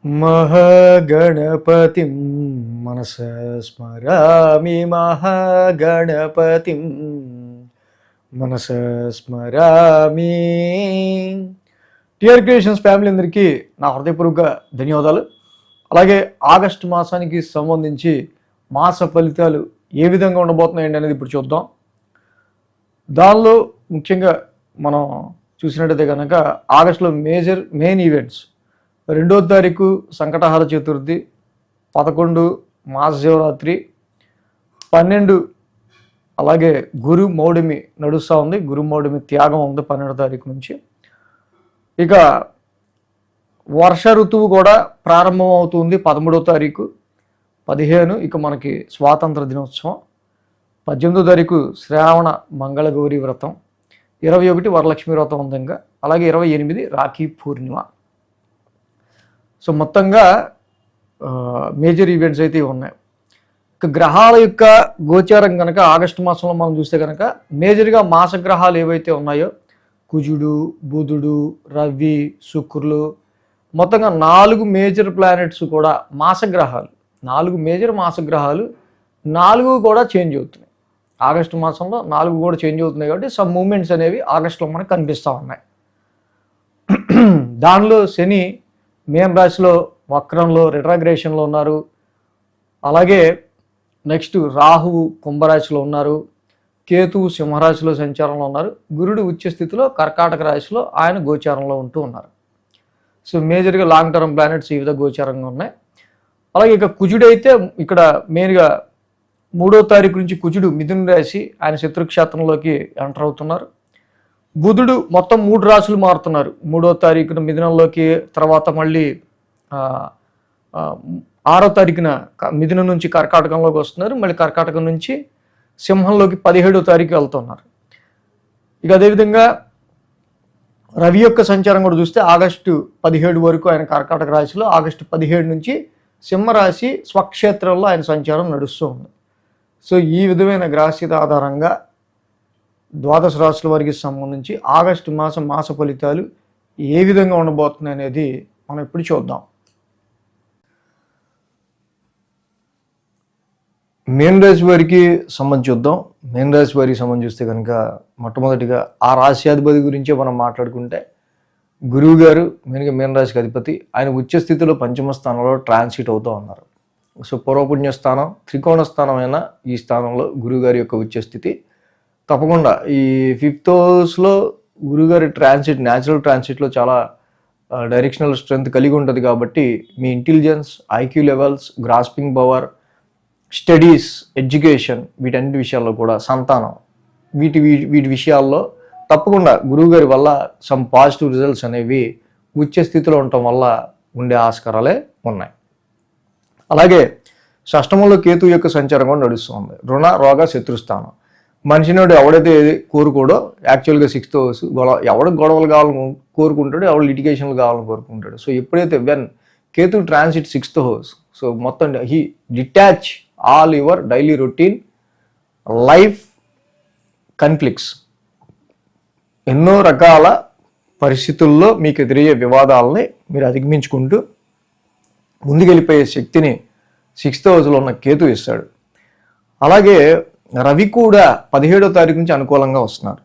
మహాగణపతిం మనసా స్మరామి మహాగణపతిం మనసా స్మరామి. TR creations family అందరికీ నా హృదయపూర్వక ధన్యవాదాలు. అలాగే ఆగస్టు మాసానికి సంబంధించి మాస ఫలితాలు ఏ విధంగా ఉండబోతున్నాయండి అనేది ఇప్పుడు చూద్దాం. దానిలో ముఖ్యంగా మనం చూసినట్టయితే కనుక ఆగస్టులో మెయిన్ ఈవెంట్స్ 2వ తారీఖు సంకటహార చతుర్థి, 11 మహాశివరాత్రి, 12 అలాగే గురు మౌఢమి నడుస్తూ ఉంది. గురు మౌఢమి త్యాగం ఉంది 12వ తారీఖు నుంచి. ఇక వర్ష ఋతువు కూడా ప్రారంభం అవుతుంది 13వ తారీఖు, 15 ఇక మనకి స్వాతంత్ర దినోత్సవం, 18వ తారీఖు శ్రావణ మంగళగౌరి వ్రతం, 21 వరలక్ష్మి వ్రతం ఉందంగా, అలాగే 28 రాఖీ పూర్ణిమ. సో మొత్తంగా మేజర్ ఈవెంట్స్ అయితే ఉన్నాయి. ఇక గ్రహాల యొక్క గోచారం కనుక ఆగస్టు మాసంలో మనం చూస్తే కనుక మేజర్గా మాసగ్రహాలు ఏవైతే ఉన్నాయో కుజుడు, బుధుడు, రవి, శుక్రులు, మొత్తంగా 4 మేజర్ ప్లానెట్స్ కూడా మాసగ్రహాలు, 4 మేజర్ మాసగ్రహాలు 4 కూడా చేంజ్ అవుతున్నాయి. ఆగస్టు మాసంలో 4 కూడా చేంజ్ అవుతున్నాయి కాబట్టి సమ్ మూమెంట్స్ అనేవి ఆగస్టులో మనకు కనిపిస్తూ ఉన్నాయి. దానిలో శని మేన రాశిలో వక్రంలో రిట్రాగ్రేషన్లో ఉన్నారు. అలాగే నెక్స్ట్ రాహువు కుంభరాశిలో ఉన్నారు. కేతువు సింహరాశిలో సంచారంలో ఉన్నారు. గురుడు ఉచ్చ స్థితిలో కర్కాటక రాశిలో ఆయన గోచారంలో ఉంటూ ఉన్నారు. సో మేజర్గా లాంగ్ టర్మ్ ప్లానెట్స్ ఈ విధంగా గోచారంగా ఉన్నాయి. అలాగే ఇక కుజుడు అయితే ఇక్కడ మెయిన్గా 3వ తారీఖు నుంచి కుజుడు మిథున రాశి ఆయన శత్రుక్షేత్రంలోకి ఎంటర్ అవుతున్నారు. బుధుడు మొత్తం 3 రాశులు మారుతున్నారు. 3వ తారీఖున మిథునంలోకి, తర్వాత మళ్ళీ 6వ తారీఖున మిథునం నుంచి కర్కాటకంలోకి వస్తున్నారు. మళ్ళీ కర్కాటకం నుంచి సింహంలోకి 17వ తారీఖు వెళ్తున్నారు. ఇక అదేవిధంగా రవి యొక్క సంచారం కూడా చూస్తే ఆగస్టు 17 వరకు ఆయన కర్కాటక రాశిలో, ఆగస్టు 17 నుంచి సింహరాశి స్వక్షేత్రంలో ఆయన సంచారం నడుస్తూ ఉంది. సో ఈ విధమైన గ్రహస్థితి ఆధారంగా ద్వాదశ రాశుల వారికి సంబంధించి ఆగస్టు మాస ఫలితాలు ఏ విధంగా ఉండబోతున్నాయి అనేది మనం ఇప్పుడు చూద్దాం. మేన రాశి వారికి సంబంధించి చూద్దాం. మేన రాశి వారికి సంబంధించి చూస్తే కనుక మొట్టమొదటిగా ఆ రాశ్యాధిపతి గురించే మనం మాట్లాడుకుంటే గురువు గారు మెయిన్గా మేన రాశికి అధిపతి, ఆయన ఉచ్చ స్థితిలో 5వ స్థానంలో ట్రాన్సిట్ అవుతూ ఉన్నారు. సో పూర్వపుణ్య స్థానం, త్రికోణ స్థానం అయిన ఈ స్థానంలో గురువుగారి యొక్క ఉచ్చ స్థితి. తప్పకుండా ఈ 5th హౌస్లో గురుగారి ట్రాన్సిట్, న్యాచురల్ ట్రాన్సిట్లో చాలా డైరెక్షనల్ స్ట్రెంగ్త్ కలిగి ఉంటుంది. కాబట్టి మీ intelligence, IQ levels, grasping power, studies, education, వీటన్నిటి విషయాల్లో కూడా సంతానం, వీటి విషయాల్లో తప్పకుండా గురువుగారి వల్ల సమ్ పాజిటివ్ రిజల్ట్స్ అనేవి ఉచ్చ స్థితిలో ఉండటం వల్ల ఉండే ఆస్కారాలే ఉన్నాయి. అలాగే షష్టమంలో కేతు యొక్క సంచారం కూడా నడుస్తుంది. రుణ, రోగ, శత్రుస్థానం. మనిషినోడు ఎవడైతే కోరుకోడో యాక్చువల్గా 6th హౌస్ ఎవడికి గొడవలు కావాలని కోరుకుంటాడో, ఎవడు లిటిగేషన్లు కావాలని కోరుకుంటాడు. సో ఎప్పుడైతే when Ketu transit 6th house, so మొత్తం he detach all your daily routine life conflicts, ఎన్నో రకాల పరిస్థితుల్లో మీకు ఎదురయ్యే వివాదాలని మీరు అధిగమించుకుంటూ ముందుకెళ్ళిపోయే శక్తిని 6th హౌస్లో ఉన్న కేతు ఇస్తాడు. అలాగే రవి కూడా 17వ తారీఖు నుంచి అనుకూలంగా వస్తున్నారు.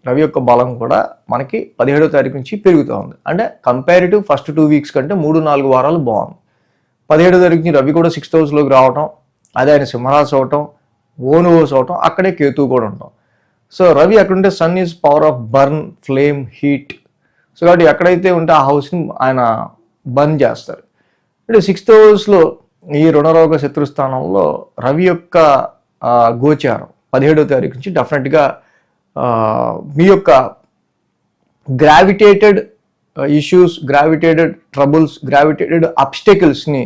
రవి యొక్క బలం కూడా మనకి 17వ తారీఖు నుంచి పెరుగుతూ ఉంది. అంటే కంపారిటివ్ ఫస్ట్ 2 వీక్స్ కంటే 3-4 వారాలు బాగుంది. 17వ తారీఖు నుంచి రవి కూడా 6th హౌస్లోకి రావటం, అదే ఆయన సింహరాశి అవటం, ఓన్ హౌస్ అవటం, అక్కడే కేతు కూడా ఉంటాం. సో రవి ఎక్కడుంటే sun is power of burn, flame, heat. So కాబట్టి ఎక్కడైతే ఉంటే ఆ హౌస్ని ఆయన బర్న్ చేస్తారు. అంటే 6th హౌస్లో ఈ రుణరోగ శత్రుస్థానంలో రవి యొక్క గోచారం 17వ తారీఖు నుంచి డెఫినెట్గా మీ యొక్క గ్రావిటేటెడ్ ఇష్యూస్, గ్రావిటేటెడ్ ట్రబుల్స్, గ్రావిటేటెడ్ అబ్స్టెకల్స్ని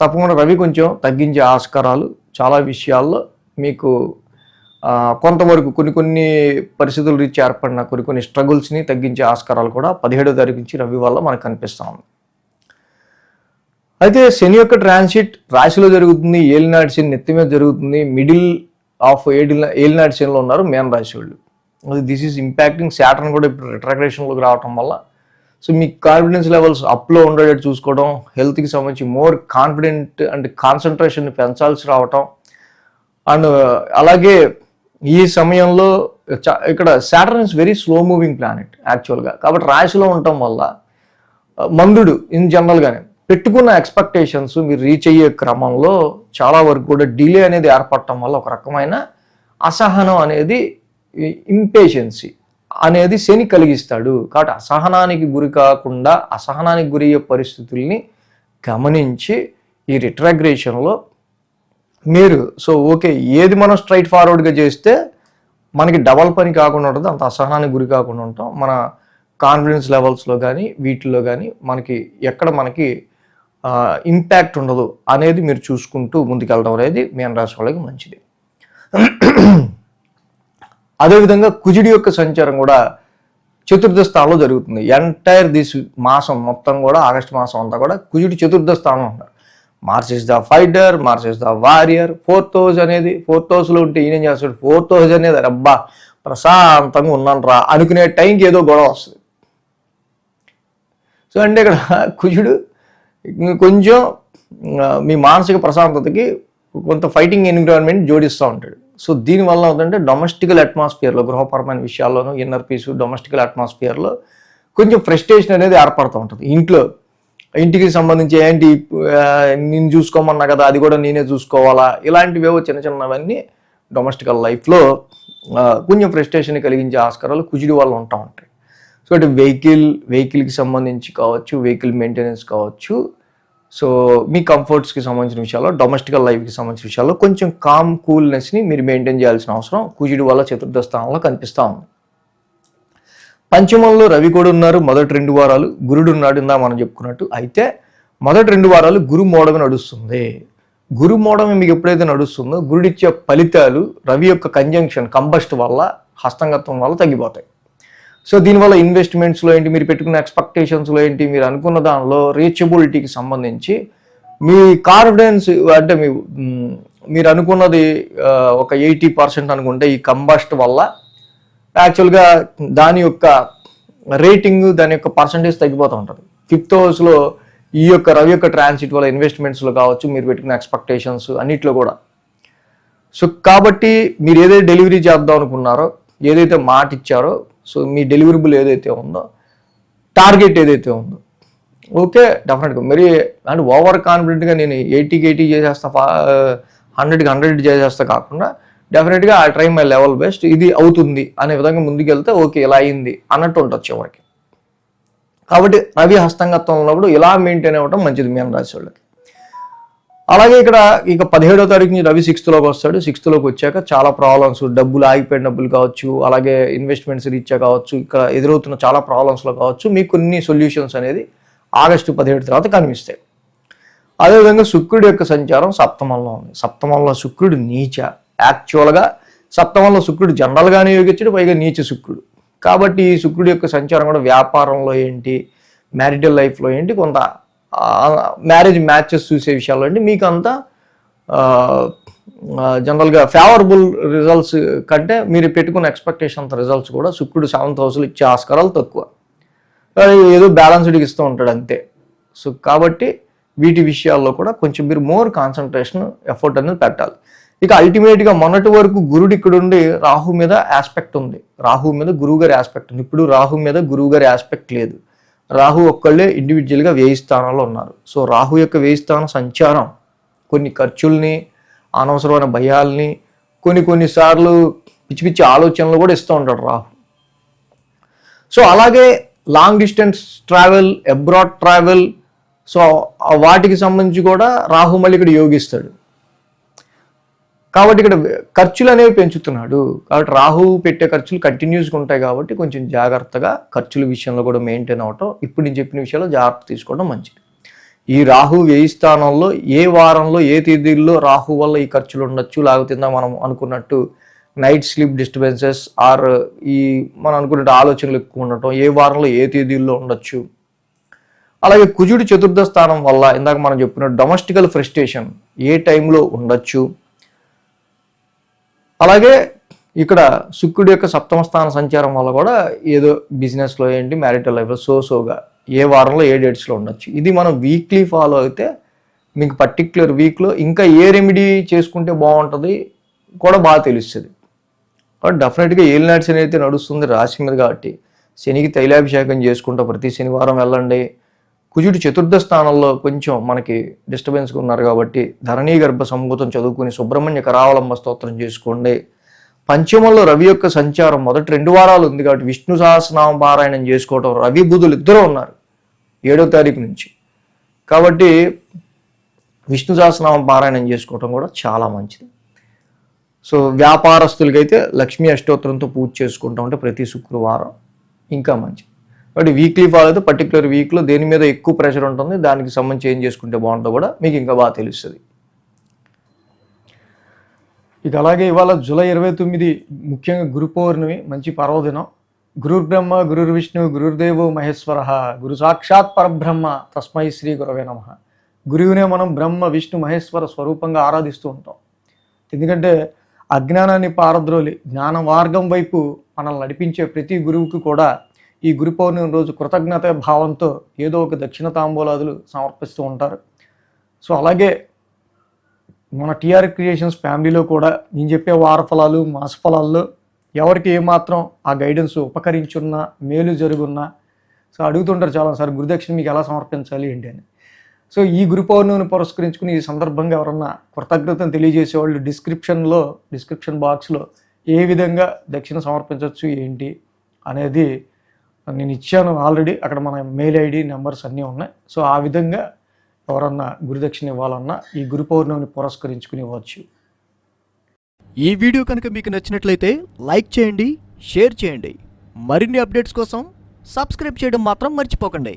తప్పకుండా రవి కొంచెం తగ్గించే ఆస్కారాలు చాలా విషయాల్లో మీకు కొంతవరకు కొన్ని పరిస్థితులు రీచ్ ఏర్పడిన కొన్ని స్ట్రగుల్స్ని తగ్గించే ఆస్కారాలు కూడా 17వ తారీఖు నుంచి రవి వల్ల మనకు కనిపిస్తూ ఉంది. అయితే శని యొక్క ట్రాన్సిట్ రాశిలో జరుగుతుంది. ఏలినాటి శని నెత్తి మీద జరుగుతుంది. మిడిల్ ఆఫ్ ఏలినాటి శనిలో ఉన్నారు మేన రాశి వాళ్ళు. This is impacting. శాటర్న్ కూడా ఇప్పుడు రిట్రాగ్రేషన్లోకి రావటం వల్ల సో మీ కాన్ఫిడెన్స్ లెవెల్స్ అప్లో ఉండేటట్టు చూసుకోవడం, హెల్త్కి సంబంధించి మోర్ కాన్ఫిడెంట్ అండ్ కాన్సన్ట్రేషన్ పెంచాల్సి రావటం. అండ్ అలాగే ఈ సమయంలో ఇక్కడ Saturn is very slow moving planet యాక్చువల్గా. కాబట్టి రాశిలో ఉండటం వల్ల మందుడు ఇన్ జనరల్గానే పెట్టుకున్న ఎక్స్పెక్టేషన్స్ మీరు రీచ్ అయ్యే క్రమంలో చాలా వరకు కూడా డిలే అనేది ఏర్పడటం వల్ల ఒక రకమైన అసహనం అనేది, ఇంపేషెన్సీ అనేది శని కలిగిస్తాడు. కాబట్టి అసహనానికి గురి కాకుండా అసహనానికి గురి అయ్యే పరిస్థితుల్ని గమనించి ఈ రిట్రాగ్రేషన్లో మీరు ఓకే ఏది మనం స్ట్రైట్ ఫార్వర్డ్గా చేస్తే మనకి డబల్ పని కాకుండా ఉంటుంది, అంత అసహనానికి గురి కాకుండా ఉంటాం. మన కాన్ఫిడెన్స్ లెవెల్స్లో కానీ వీటిల్లో కానీ ఎక్కడ మనకి ఇంపాక్ట్ ఉండదు అనేది మీరు చూసుకుంటూ ముందుకెళ్ళడం అనేది మీన రాశి వాళ్ళకి మంచిది. అదేవిధంగా కుజుడి యొక్క సంచారం కూడా చతుర్థ స్థానంలో జరుగుతుంది. ఎంటైర్ దిస్ మాసం మొత్తం కూడా, ఆగస్టు మాసం అంతా కూడా కుజుడి చతుర్థ స్థానంలో ఉంటారు. Mars is the fighter, Mars is the warrior. Fourth house అనేది, ఫోర్త్ హౌస్లో ఉంటే ఈయన చేస్తాడు. ఫోర్త్ హౌస్ అనేది అబ్బా ప్రశాంతంగా ఉన్నాను రా అనుకునే టైంకి ఏదో గొడవ వస్తుంది. సో అంటే ఇక్కడ కుజుడు కొంచెం మీ మానసిక ప్రశాంతతకి కొంత ఫైటింగ్ ఎన్విరాన్మెంట్ జోడిస్తూ ఉంటాడు. సో దీనివల్ల అవుతుందంటే డొమెస్టికల్ అట్మాస్ఫియర్లో, గృహపరమైన విషయాల్లోనూ, ఇన్నర్ పీస్, డొమెస్టికల్ అట్మాస్ఫియర్లో కొంచెం ఫ్రస్ట్రేషన్ అనేది ఏర్పడుతూ ఉంటుంది. ఇంటికి సంబంధించి ఏంటి నేను చూసుకోమన్నా కదా, అది కూడా నేనే చూసుకోవాలా, ఇలాంటివేవో చిన్న చిన్నవన్నీ డొమెస్టికల్ లైఫ్లో కొంచెం ఫ్రస్ట్రేషన్ కలిగించే ఆస్కారాలు కుజుడి వల్ల ఉంటూ ఉంటాయి. సో అంటే వెహికల్కి సంబంధించి కావచ్చు, వెహికల్ మెయింటెనెన్స్ కావచ్చు, సో మీ కంఫర్ట్స్కి సంబంధించిన విషయాల్లో, డొమెస్టికల్ లైఫ్కి సంబంధించిన విషయాల్లో కొంచెం కామ్ కూల్నెస్ని మీరు మెయింటైన్ చేయాల్సిన అవసరం కుజుడి వల్ల చతుర్థ స్థానంలో కనిపిస్తూ ఉంది. పంచమంలో రవి కూడా ఉన్నారు మొదటి 2 వారాలు, గురుడు ఉన్నాడు ఇందా మనం చెప్పుకున్నట్టు. అయితే మొదటి 2 వారాలు గురు మోడమే నడుస్తుంది. గురు మోడమే మీకు ఎప్పుడైతే నడుస్తుందో గురుడిచ్చే ఫలితాలు రవి యొక్క కంబస్ట్ వల్ల, హస్తంగత్వం వల్ల తగ్గిపోతాయి. సో దీనివల్ల ఇన్వెస్ట్మెంట్స్లో ఏంటి, మీరు పెట్టుకున్న ఎక్స్పెక్టేషన్స్లో ఏంటి, మీరు అనుకున్న దానిలో రీచబిలిటీకి సంబంధించి మీ కాన్ఫిడెన్స్ అంటే మీరు అనుకున్నది ఒక 80% అనుకుంటే ఈ కంబస్ట్ వల్ల యాక్చువల్గా దాని యొక్క రేటింగ్, దాని యొక్క పర్సంటేజ్ తగ్గిపోతూ ఉంటుంది. 5th హౌస్లో ఈ యొక్క రవి యొక్క ట్రాన్సిట్ వల్ల ఇన్వెస్ట్మెంట్స్లో కావచ్చు, మీరు పెట్టుకున్న ఎక్స్పెక్టేషన్స్ అన్నిట్లో కూడా. సో కాబట్టి మీరు ఏదైతే డెలివరీ చేద్దాం అనుకున్నారో, ఏదైతే మాట ఇచ్చారో, సో మీ డెలివరబుల్ ఏదైతే ఉందో, టార్గెట్ ఏదైతే ఉందో, ఓకే డెఫినెట్గా మరి అంటే ఓవర్ కాన్ఫిడెంట్గా నేను 80కి 80 చేసేస్తా, 100కి 100 చేసేస్తా కాకుండా డెఫినెట్గా ఆ ట్రై మై లెవెల్ బెస్ట్, ఇది అవుతుంది అనే విధంగా ముందుకెళ్తే ఓకే ఇలా అయింది అన్నట్టు ఉంటుంది చివరికి. కాబట్టి రవి హస్తంగత్వం ఉన్నప్పుడు ఇలా మెయింటైన్ అవ్వడం మంచిది మీన రాశి వాళ్ళకి. అలాగే ఇక్కడ ఇక 17వ తారీఖు నుంచి రవి 6th వస్తాడు. 6th వచ్చాక చాలా ప్రాబ్లమ్స్, డబ్బులు ఆగిపోయిన డబ్బులు కావచ్చు, అలాగే ఇన్వెస్ట్మెంట్స్ రీచ్ కావచ్చు, ఇక్కడ ఎదురవుతున్న చాలా ప్రాబ్లమ్స్లో కావచ్చు, మీకు కొన్ని సొల్యూషన్స్ అనేది ఆగస్టు 17 తర్వాత కనిపిస్తాయి. అదేవిధంగా శుక్రుడి యొక్క సంచారం సప్తమంలో ఉంది. సప్తమంలో శుక్రుడు నీచ. యాక్చువల్గా సప్తమంలో శుక్రుడు జనరల్గానే యోగించడు, పైగా నీచ శుక్రుడు. కాబట్టి ఈ శుక్రుడి యొక్క సంచారం కూడా వ్యాపారంలో ఏంటి, మ్యారిటల్ లైఫ్లో ఏంటి, కొంత మ్యారేజ్ మ్యాచెస్ చూసే విషయాల్లో ఏంటి మీకు అంతా జనరల్గా ఫేవరబుల్ రిజల్ట్స్ కంటే మీరు పెట్టుకున్న ఎక్స్పెక్టేషన్ రిజల్ట్స్ కూడా శుక్రుడు 7th హౌస్లో ఇచ్చే ఆస్కారాలు తక్కువ, ఏదో బ్యాలెన్స్డ్గా ఇస్తూ ఉంటాడు అంతే. సో కాబట్టి వీటి విషయాల్లో కూడా కొంచెం మీరు మోర్ కాన్సన్ట్రేషన్, ఎఫర్ట్ అనేది పెట్టాలి. ఇక అల్టిమేట్గా మొన్నటి వరకు గురుడు ఇక్కడ ఉండి రాహు మీద ఆస్పెక్ట్ ఉంది, రాహు మీద గురువు గారి ఆస్పెక్ట్ ఉంది. ఇప్పుడు రాహు మీద గురువు గారి ఆస్పెక్ట్ లేదు. రాహు ఒక్కళ్ళే ఇండివిజువల్గా 1000 స్థానాల్లో ఉన్నారు. సో రాహు యొక్క 1000 స్థానం సంచారం కొన్ని ఖర్చుల్ని, అనవసరమైన భయాల్ని, కొన్నిసార్లు పిచ్చి పిచ్చి ఆలోచనలు కూడా ఇస్తూ ఉంటాడు రాహు. సో అలాగే long distance travel, abroad travel, so వాటికి సంబంధించి కూడా రాహు మళ్ళీ ఇక్కడ యోగిస్తాడు. కాబట్టి ఇక్కడ ఖర్చులు అనేవి పెంచుతున్నాడు. కాబట్టి రాహు పెట్టే ఖర్చులు కంటిన్యూస్గా ఉంటాయి. కాబట్టి కొంచెం జాగ్రత్తగా ఖర్చుల విషయంలో కూడా మెయింటైన్ అవ్వటం, ఇప్పుడు నేను చెప్పిన విషయాల్లో జాగ్రత్త తీసుకోవడం మంచిది. ఈ రాహు 1000 స్థానంలో ఏ వారంలో ఏ తేదీల్లో రాహు వల్ల ఈ ఖర్చులు ఉండొచ్చు, లేకపోతే మనం అనుకున్నట్టు నైట్ స్లీప్ డిస్టర్బెన్సెస్ ఆర్ ఈ మనం అనుకున్నట్టు ఆలోచనలు ఎక్కువ ఉండటం ఏ వారంలో ఏ తేదీల్లో ఉండొచ్చు. అలాగే కుజుడు 4th స్థానం వల్ల ఇందాక మనం చెప్పినట్టు డొమెస్టికల్ ఫ్రస్ట్రేషన్ ఏ టైంలో ఉండొచ్చు. అలాగే ఇక్కడ శుక్రుడి యొక్క సప్తమ స్థాన సంచారం వల్ల కూడా ఏదో బిజినెస్లో ఏంటి మ్యారిటల్ లైఫ్లో సోగా ఏ వారంలో ఏ డేట్స్లో ఉండొచ్చు. ఇది మనం వీక్లీ ఫాలో అయితే మీకు పర్టిక్యులర్ వీక్లో ఇంకా ఏ రెమెడీ చేసుకుంటే బాగుంటుంది కూడా బాగా తెలుస్తుంది. కాబట్టి డెఫినెట్గా ఏలినాటి శని అయితే నడుస్తుంది రాశి మీద, కాబట్టి శనికి తైలాభిషేకం చేసుకుంటూ ప్రతి శనివారం వెళ్ళండి. కుజుడు చతుర్థ స్థానంలో కొంచెం మనకి డిస్టర్బెన్స్గా ఉన్నారు కాబట్టి ధరణీ గర్భ సంభూతం చదువుకుని సుబ్రహ్మణ్య కరావలంబ స్తోత్రం చేసుకోండి. పంచమంలో రవి యొక్క సంచారం మొదటి 2 వారాలు ఉంది కాబట్టి విష్ణు సహస్రనామ పారాయణం చేసుకోవటం. రవి బుధులు ఇద్దరు ఉన్నారు 7వ తారీఖు నుంచి, కాబట్టి విష్ణు సహస్రనామం పారాయణం చేసుకోవటం కూడా చాలా మంచిది. సో వ్యాపారస్తులకైతే లక్ష్మీ అష్టోత్తరంతో పూజ చేసుకుంటా ఉంటే ప్రతి శుక్రవారం ఇంకా మంచిది. కాబట్టి వీక్లీ ఫాలో అయితే పర్టికులర్ వీక్లో దేని మీద ఎక్కువ ప్రెషర్ ఉంటుంది, దానికి సంబంధించి ఏం చేసుకుంటే బాగుంటుందో కూడా మీకు ఇంకా బాగా తెలుస్తుంది. ఇక అలాగే ఇవాళ జూలై 29 ముఖ్యంగా గురు పౌర్ణమి, మంచి పర్వదినం. గురుర్ బ్రహ్మ గురుర్ విష్ణు గురుర్దేవో మహేశ్వర గురు సాక్షాత్ పరబ్రహ్మ తస్మై శ్రీ గురవే నమః. గురువునే మనం బ్రహ్మ విష్ణు మహేశ్వర స్వరూపంగా ఆరాధిస్తూ ఉంటాం. ఎందుకంటే అజ్ఞానాన్ని పారద్రోలి జ్ఞాన మార్గం వైపు మనల్ని నడిపించే ప్రతి గురువుకి కూడా ఈ గురు పౌర్ణమి రోజు కృతజ్ఞత భావంతో ఏదో ఒక దక్షిణ తాంబూలాదులు సమర్పిస్తూ ఉంటారు. సో అలాగే మన టీఆర్ క్రియేషన్స్ ఫ్యామిలీలో కూడా నేను చెప్పే వార ఫలాలు మాస ఫలాల్లో ఎవరికి ఏమాత్రం ఆ గైడెన్స్ ఉపకరించున్నా మేలు జరుగున్నా సో అడుగుతుంటారు చాలా సార్ గురుదక్షిణ మీకు ఎలా సమర్పించాలి ఏంటి అని. సో ఈ గురు పౌర్ణమిని పురస్కరించుకుని ఈ సందర్భంగా ఎవరన్నా కృతజ్ఞతను తెలియజేసేవాళ్ళు డిస్క్రిప్షన్ బాక్స్లో ఏ విధంగా దక్షిణ సమర్పించవచ్చు ఏంటి అనేది నేను ఇచ్చాను ఆల్రెడీ. అక్కడ మన మెయిల్ ఐడి నెంబర్స్ అన్నీ ఉన్నాయి. సో ఆ విధంగా ఎవరన్నా గురుదక్షిణ ఇవ్వాలన్నా ఈ గురు పౌర్ణమిని పురస్కరించుకుని ఇవ్వచ్చు. ఈ వీడియో కనుక మీకు నచ్చినట్లయితే లైక్ చేయండి, షేర్ చేయండి. మరిన్ని అప్డేట్స్ కోసం సబ్స్క్రైబ్ చేయడం మాత్రం మర్చిపోకండి.